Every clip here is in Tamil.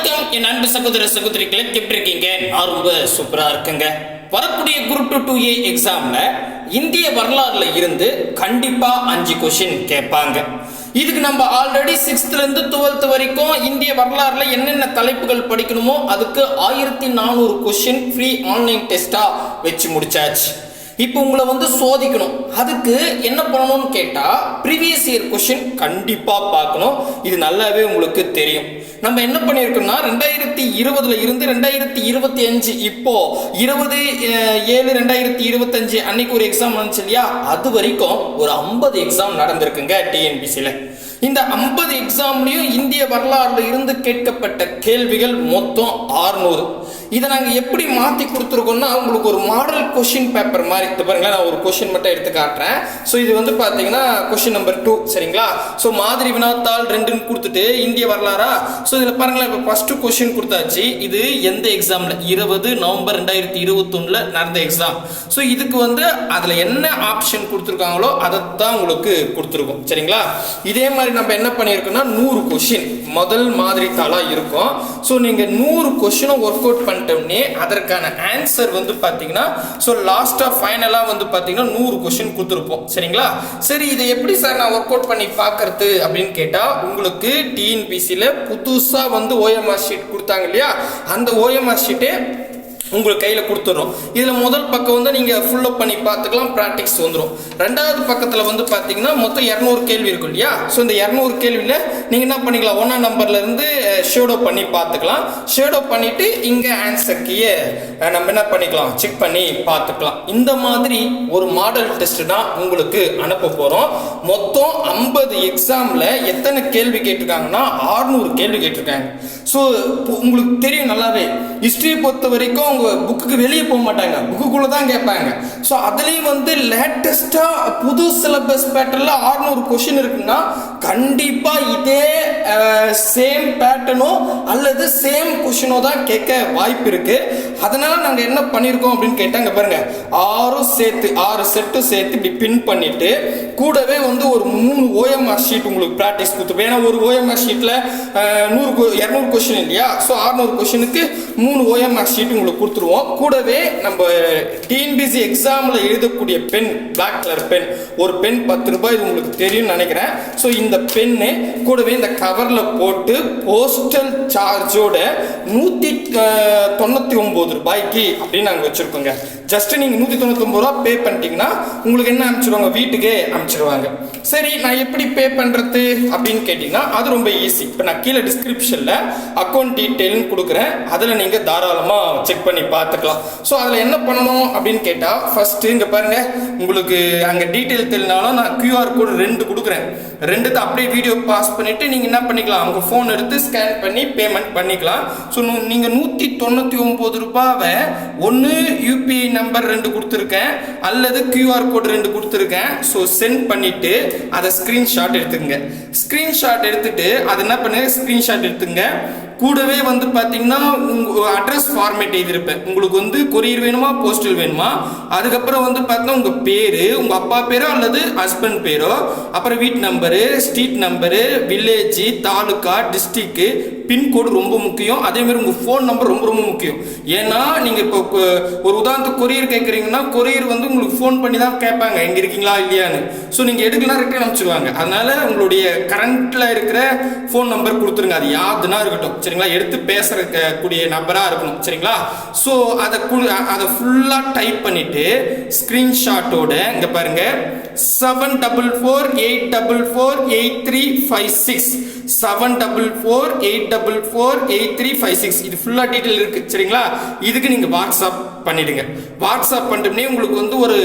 வணக்கம் என் அன்பு சகோதர சகோதரிகளை எப்படி இருக்கீங்க? நான் ரொம்ப சூப்பரா இருக்குங்க. வரக்கூடிய குரூப் 2A எக்ஸாம்ல இந்திய வரலாறுல இருந்து கண்டிப்பா 5 கொஸ்டின் கேட்பாங்க. இதுக்கு நம்ம ஆல்ரெடி 6th ல இருந்து 12th வரைக்கும் இந்திய வரலாறுல என்னென்ன தலைப்புகள் படிக்கணுமோ அதுக்கு 1400 கொஸ்டின் ஃப்ரீ ஆன்லைன் டெஸ்டா வச்சு முடிச்சாச்சு. இப்போ உங்களை சோதிக்கணும். அதுக்கு என்ன பண்ணணும்னு கேட்டா ப்ரீவியஸ் இயர் கொஸ்டின் கண்டிப்பா பார்க்கணும். இது நல்லாவே உங்களுக்கு தெரியும். நம்ம என்ன பண்ணியிருக்கோம்னா 2020ல இருந்து 2025 இப்போ 20/7/2025 அன்னைக்கு ஒரு எக்ஸாம் வந்துச்சு இல்லையா, அது வரைக்கும் ஒரு 50 எக்ஸாம் நடந்திருக்குங்க டிஎன்பிசில. இந்த 50 எக்ஸாம்லயும் இந்திய வரலாறுல இருந்து கேட்கப்பட்ட கேள்விகள் மொத்தம் 600. இதை நாங்க எப்படி மாத்தி கொடுத்துருக்கோம்னா உங்களுக்கு ஒரு மாடல் கொஸ்டின் பேப்பர் மாதிரி பாருங்களா. நான் ஒரு கொஸ்டின் மட்டும் எடுத்து காட்டுறேன். ஸோ இது பாத்தீங்கன்னா கொஸ்டின் நம்பர் 2 சரிங்களா. ஸோ மாதிரி வினாத்தாள் 2ன்னு கொடுத்துட்டு இந்திய வரலாறா. ஸோ இதுல பாருங்களேன், இப்போ ஃபர்ஸ்ட் கொஸ்டின் கொடுத்தாச்சு. இது எந்த எக்ஸாம்ல 20 நவம்பர் 2021ல நடந்த எக்ஸாம். ஸோ இதுக்கு அதுல என்ன ஆப்ஷன் கொடுத்துருக்காங்களோ அதைத்தான் உங்களுக்கு கொடுத்துருக்கோம் சரிங்களா. இதே மாதிரி நம்ம என்ன பண்ணியிருக்கோம்னா 100 கொஸ்டின் முதல் மாதிரி தாளா இருக்கும். ஸோ நீங்க 100 கொஸ்டினை ஒர்க் அவுட் பண்ணிட்டோம்னே அதற்கான ஆன்சர் பாத்தீங்கன்னா ஸோ லாஸ்டா ஃபைனலா பாத்தீங்கன்னா 100 கொஸ்டின் கொடுத்துருப்போம் சரிங்களா. சரி, இதை எப்படி சார் நான் ஒர்க் அவுட் பண்ணி பார்க்கறது அப்படின்னு கேட்டா உங்களுக்கு டிஎன்பிசில புதுசா OMR ஷீட் கொடுத்தாங்க இல்லையா, அந்த OMR ஷீட்டே உங்களுக்கு கையில கொடுத்துரும். இதுல முதல் பக்கம் நீங்க ஃபுல் அப் பண்ணி பார்த்துக்கலாம், பிராக்டிஸ் வந்துடும். ரெண்டாவது பக்கத்துல பாத்தீங்கன்னா மொத்தம் 200 கேள்வி இருக்கும் இல்லையா. ஸோ இந்த 200 கேள்வியில நீங்க என்ன பண்ணிக்கலாம், 1ஆம் நம்பர்ல இருந்து ஷேடோ பண்ணி பார்த்துக்கலாம். ஷேடோ பண்ணிட்டு இங்க ஆன்சர் கீயை நம்ம என்ன பண்ணிக்கலாம், செக் பண்ணி பார்த்துக்கலாம். இந்த மாதிரி ஒரு மாடல் டெஸ்ட் தான் உங்களுக்கு அனுப்ப போறோம். மொத்தம் 50 எக்ஸாம்ல எத்தனை கேள்வி கேட்டிருக்காங்கன்னா 600 கேள்வி கேட்டிருக்காங்க. ஸோ உங்களுக்கு தெரியும் நல்லாவே, ஹிஸ்டரியை பொறுத்த வரைக்கும் புக்குக்கு வெளியே போக மாட்டாங்க, புக்குக்குள்ள தான் கேட்பாங்க. ஸோ அதுலயும் லேட்டஸ்டா புது சிலபஸ் பேட்டர்ல 600 கொஸ்டின் இருக்குன்னா கண்டிப்பா இதே சேம் பேட்டர்னோ அல்லது சேம் கொஸ்டினோ தான் கேட்க வாய்ப்பு இருக்கு. அதனால நாங்க என்ன பண்ணிருக்கோம் அப்படின்னு கேட்டாங்க பாருங்க, 6 செட்டு சேர்த்து இப்படி பின் பண்ணிட்டு கூடவே ஒரு 3 OMR ஷீட் உங்களுக்கு பிராக்டிஸ் கொடுத்துருப்போம். ஏன்னா ஒரு OMR ஷீட்ல 200 கொஸ்டின் இல்லையா. ஸோ 600 கொஸ்டினுக்கு 3 OMR ஷீட் உங்களுக்கு கொடுத்துருவோம். கூடவே நம்ம டிஎன்பிசி எக்ஸாம்ல எழுதக்கூடிய பென், பிளாக் கலர் பென், ஒரு பென் 10 ரூபாய், இது உங்களுக்கு தெரியும் நினைக்கிறேன். ஸோ இந்த பென்னு கூடவே இந்த கவர்ல போட்டு போஸ்டல் சார்ஜோட 199 ரூபாய்க்கு அப்படின்னு நாங்கள் வச்சிருக்கோங்க. ஜஸ்ட் நீங்க 199 ரூபா பே பண்ணிட்டீங்கன்னா உங்களுக்கு என்ன அனுப்பிச்சிருவாங்க, வீட்டுக்கே அனுப்பிச்சிருவாங்க. சரி, நான் எப்படி பே பண்றது அப்படின்னு கேட்டீங்கன்னா அது ரொம்ப ஈஸி. இப்போ நான் கீழே டிஸ்கிரிப்ஷன்ல அக்கௌண்ட் டீட்டெயில்னு கொடுக்குறேன், அதில் நீங்க தாராளமா செக் பண்ணி பார்த்துக்கலாம். ஸோ அதில் என்ன பண்ணணும் அப்படின்னு கேட்டா ஃபர்ஸ்ட் இங்க பாருங்க, உங்களுக்கு அங்க டீட்டெயில் தெரியலனாலும் நான் QR கோடு 2 கொடுக்குறேன். 2 அப்படியே வீடியோ பாஸ் பண்ணிட்டு நீங்க என்ன பண்ணிக்கலாம், உங்க போன் எடுத்து ஸ்கேன் பண்ணி பேமெண்ட் பண்ணிக்கலாம். ஸோ நீங்க 199 ரூபாவை ஒன்று UPI நம்பர் 2 கொடுத்துருக்கேன் அல்லது QR கோடு 2 கொடுத்துருக்கேன். ஸோ சென்ட் பண்ணிட்டு அதை ஸ்கிரீன்ஷாட் எடுத்துக்கங்க. ஸ்கிரீன்ஷாட் எடுத்துட்டு அது என்ன பண்ணுங்க, ஸ்கிரீன்ஷாட் எடுத்துங்க. கூடவே பாத்தீங்கன்னா உங்க அட்ரஸ் ஃபார்மேட் எழுதிருப்பேன். உங்களுக்கு கொரியர் வேணுமா, போஸ்டல் வேணுமா, அதுக்கப்புறம் பார்த்தீங்கன்னா உங்க பேரு, உங்க அப்பா பேரோ அல்லது ஹஸ்பண்ட் பேரோ, அப்புறம் வீட்டு number, street number, village, taluka, district, pincode ரொம்ப முக்கியம். அதே மாதிரி உங்க ஃபோன் நம்பர் ரொம்ப ரொம்ப முக்கியம். ஏன்னா நீங்க இப்போ ஒரு உதாரணத்துக்கு கொரியர் கேட்குறீங்கன்னா கொரியர் உங்களுக்கு ஃபோன் பண்ணி தான் கேட்பாங்க எங்க இருக்கீங்களா இல்லையான்னு. ஸோ நீங்க எடுக்கலாம் ரிட்டர்ன் அனுப்பிச்சிடுவாங்க. அதனால உங்களுடைய கரண்ட்ல இருக்கிற ஃபோன் நம்பர் கொடுத்துருங்க, அது யாருன்னா இருக்கட்டும் சரிங்களா, எடுத்து பேசுற கூடிய நம்பரா இருக்கணும் சரிங்களா. ஸோ அதை ஃபுல்லா டைப் பண்ணிட்டு ஸ்கிரீன்ஷாட்டோட இங்க பாருங்க 7448448356 7448448356 இது ஃபுல்லா டீடைல் இருக்கு சரிங்களா. இதுக்கு நீங்க வாட்ஸ்அப் பண்ணிடுங்க. வாட்ஸ்அப் பண்ணிட்டோம்னே உங்களுக்கு ஒரு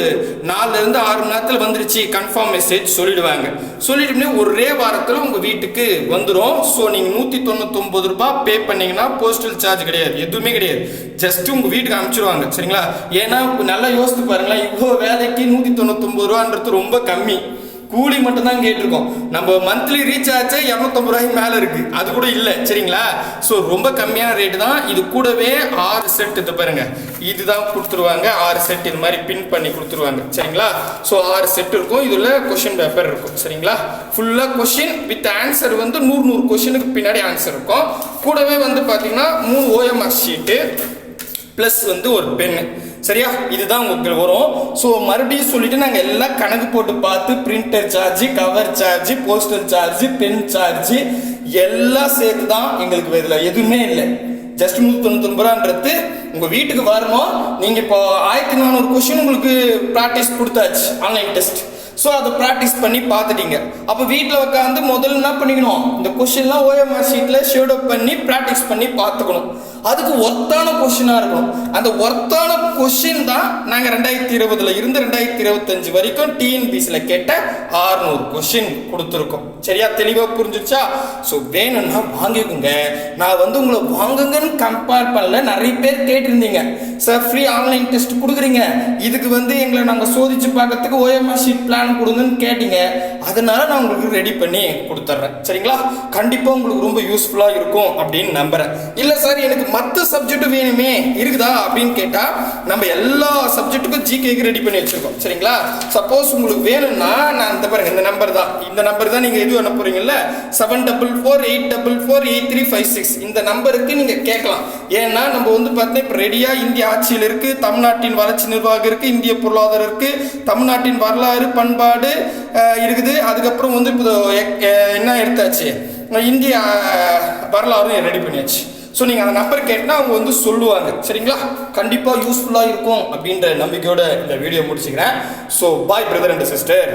4 இருந்து 6 மணி நேரத்தில் வந்துருச்சு கன்ஃபார்ம் மெசேஜ் சொல்லிடுவாங்க. சொல்லிட்டோம்னே ஒரே வாரத்தில் உங்க வீட்டுக்கு வந்துடும். ஸோ நீங்க 199 ரூபாய் பே பண்ணீங்கன்னா போஸ்டல் சார்ஜ் கிடையாது, எதுவுமே கிடையாது. ஜஸ்ட் உங்க வீட்டுக்கு அனுப்பிச்சிருவாங்க சரிங்களா. ஏன்னா நல்லா யோசித்து பாருங்களேன், இவ்வளோ வேலைக்கு 199 ரூபான்றது ரொம்ப கம்மி. கூலி மட்டும் தான் கேட்டிருக்கோம். நம்ம மந்த்லி ரீசார்ஜ் 250 ரூபாய்க்கு மேல இருக்கு, அது கூட இல்லை சரிங்களா. ஸோ ரொம்ப கம்மியான ரேட்டு தான். இது கூடவே 6 செட் இது பாருங்க, இதுதான் கொடுத்துருவாங்க. 6 செட் இது மாதிரி பின் பண்ணி கொடுத்துருவாங்க சரிங்களா. ஸோ 6 செட் இருக்கும். இதுல கொஸ்டின் பேப்பர் இருக்கும் சரிங்களா. ஃபுல்லா கொஸ்டின் வித் ஆன்சர் வந்து 100 கொஸ்டினுக்கு பின்னாடி ஆன்சர் இருக்கும். கூடவே வந்து பாத்தீங்கன்னா 3 OMR ஷீட்டு பிளஸ் வந்து ஒரு பென்னு சரியா. இதுதான் உங்களுக்கு வரும். ஸோ மறுபடியும் சொல்லிட்டு நாங்கள் எல்லாம் கணக்கு போட்டு பார்த்து printer charge, cover charge, postal charge, pen charge எல்லாம் சேர்த்து தான் எங்களுக்கு இதில் எதுவுமே இல்லை. ஜஸ்ட் 199 ரூபான்றது உங்க வீட்டுக்கு வரணும். நீங்க இப்போ 1400 கொஸ்டின் உங்களுக்கு ப்ராக்டிஸ் கொடுத்தாச்சு ஆன்லைன் டெஸ்ட். ஸோ அதை ப்ராக்டிஸ் பண்ணி பார்த்துட்டீங்க. அப்போ வீட்டில் உட்காந்து முதல்ல என்ன பண்ணிக்கணும், இந்த கொஸ்டின்லாம் OMR ஷீட்டில் ஷேட் அப் பண்ணி ப்ராக்டிஸ் பண்ணி பார்த்துக்கணும். அதுக்கு ஒர்த்தான கொஸ்டினாக இருக்கணும். அந்த ஒர்த்தான கொஸ்டின் தான் நாங்கள் 2020 இருந்து 2025 வரைக்கும் டிஎன்பிசியில் கேட்ட 600 கொஸ்டின் கொடுத்துருக்கோம். சரியா, தெளிவாக புரிஞ்சிருச்சா? ஸோ வேணும்னா வாங்கிக்கோங்க. நான் வந்து உங்களை வாங்குங்கன்னு கம்பேர் பண்ணல. நிறைய பேர் கேட்டிருந்தீங்க, சார் ஃப்ரீ ஆன்லைன் டெஸ்ட் கொடுக்குறீங்க, இதுக்கு வந்து எங்களை நாங்கள் சோதிச்சு பார்க்கறதுக்கு OMR ஷீட் பிளான் கொடுங்கன்னு கேட்டீங்க. அதனால நான் உங்களுக்கு ரெடி பண்ணி கொடுத்துட்றேன் சரிங்களா. கண்டிப்பாக உங்களுக்கு ரொம்ப யூஸ்ஃபுல்லாக இருக்கும் அப்படின்னு நம்புறேன். இல்லை சார் எனக்கு மற்ற சப்ஜெக்ட் வேணுமே இருக்குதா அப்படின்னு கேட்டா, நம்ம எல்லா சப்ஜெக்ட்டுக்கும் ஜிகேக்கு ரெடி பண்ணி வச்சிருக்கோம் சரிங்களா. சப்போஸ் உங்களுக்கு வேணும்னா நான் இந்த பாருங்க, இந்த நம்பர் தான் நீங்க எது அனுப்புறீங்கல்ல, 7448448356 இந்த நம்பருக்கு நீங்க கேட்கலாம். ஏன்னா நம்ம வந்து பார்த்தீங்கன்னா இப்போ ரெடியா இந்திய ஆட்சியில் இருக்கு, தமிழ்நாட்டின் வளர்ச்சி நிர்வாகம் இருக்கு, இந்திய பொருளாதாரம் இருக்கு, தமிழ்நாட்டின் வரலாறு பண்பாடு இருக்குது. அதுக்கப்புறம் வந்து இப்போ என்ன எடுத்தாச்சு, இந்திய வரலாறு ரெடி பண்ணியாச்சு. ஸோ நீங்கள் அந்த நம்பர் கேட்டால் அவங்க வந்து சொல்லுவாங்க சரிங்களா. கண்டிப்பாக யூஸ்ஃபுல்லாக இருக்கும் அப்படின்ற நம்பிக்கையோட இந்த வீடியோ முடிச்சுக்கிறேன். So bye brother and sister.